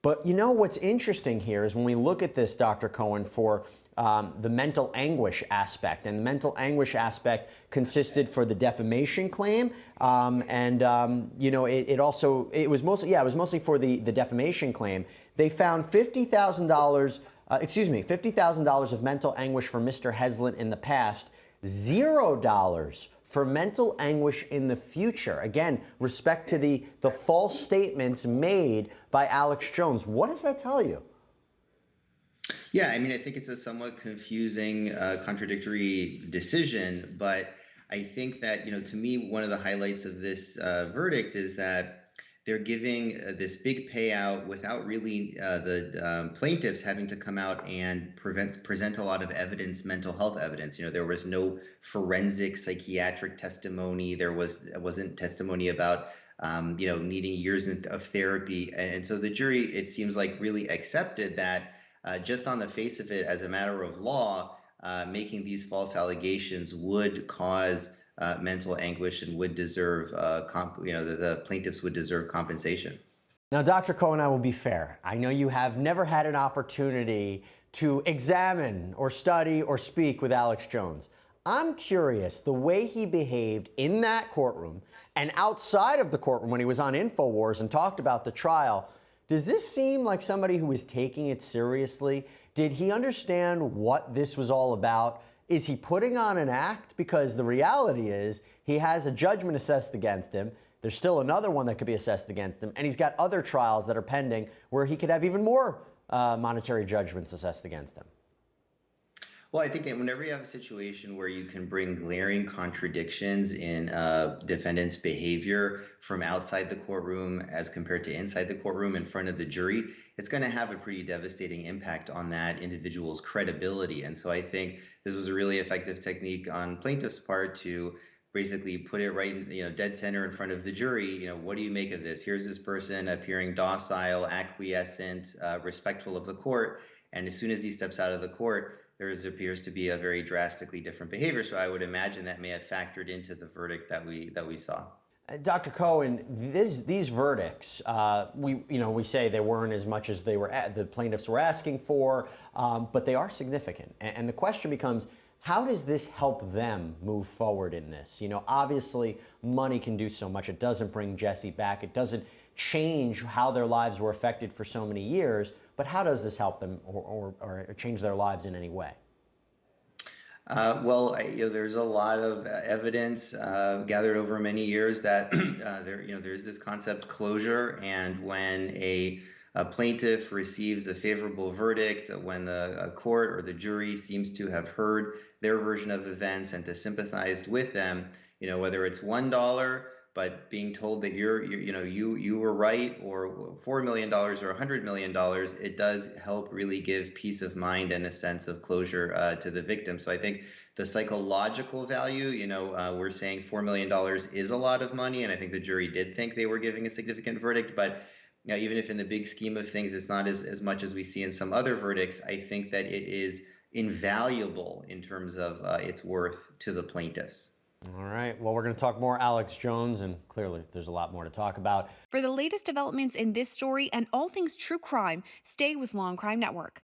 But you know what's interesting here is when we look at this, Dr. Cohen, for the mental anguish aspect, and the mental anguish aspect consisted for the defamation claim, you know, it was mostly for the defamation claim. They found $50,000, $50,000 of mental anguish for Mr. Heslin in the past, $0 for mental anguish in the future. Again, respect to the false statements made by Alex Jones. What does that tell you? Yeah, I mean, I think it's a somewhat confusing, contradictory decision, but I think that, you know, to me, one of the highlights of this verdict is that they're giving this big payout without really the plaintiffs having to come out and present a lot of evidence, mental health evidence. You know, there was no forensic psychiatric testimony. There wasn't testimony about you know, needing years of therapy, and so the jury, it seems like, really accepted that. Just on the face of it, as a matter of law, making these false allegations would cause mental anguish and would deserve, you know, the plaintiffs would deserve compensation. Now, Dr. Cohen, I will be fair. I know you have never had an opportunity to examine or study or speak with Alex Jones. I'm curious, the way he behaved in that courtroom and outside of the courtroom when he was on InfoWars and talked about the trial, does this seem like somebody who is taking it seriously? Did he understand what this was all about? Is he putting on an act? Because the reality is he has a judgment assessed against him. There's still another one that could be assessed against him. And he's got other trials that are pending where he could have even more monetary judgments assessed against him. Well, I think that whenever you have a situation where you can bring glaring contradictions in defendant's behavior from outside the courtroom as compared to inside the courtroom in front of the jury, it's going to have a pretty devastating impact on that individual's credibility. And so I think this was a really effective technique on plaintiff's part to basically put it right, you know, dead center in front of the jury. You know, what do you make of this? Here's this person appearing docile, acquiescent, respectful of the court, and as soon as he steps out of the court, there appears to be a very drastically different behavior. So I would imagine that may have factored into the verdict that we saw. Dr. Cohen, these verdicts, we say they weren't as much as the plaintiffs were asking for, but they are significant. And the question becomes, how does this help them move forward in this? You know, obviously money can do so much. It doesn't bring Jesse back. It doesn't change how their lives were affected for so many years. But how does this help them or change their lives in any way? Well, you know, there's a lot of evidence gathered over many years that there's this concept closure, and when a plaintiff receives a favorable verdict, when the court or the jury seems to have heard their version of events and to sympathize with them, you know, whether it's $1, but being told that you were right, or $4 million or $100 million, it does help really give peace of mind and a sense of closure to the victim. So I think the psychological value, you know, we're saying $4 million is a lot of money, and I think the jury did think they were giving a significant verdict. But you know, even if in the big scheme of things it's not as much as we see in some other verdicts, I think that it is invaluable in terms of its worth to the plaintiffs. All right. Well, we're going to talk more Alex Jones, and clearly there's a lot more to talk about. For the latest developments in this story and all things true crime, stay with Law and Crime Network.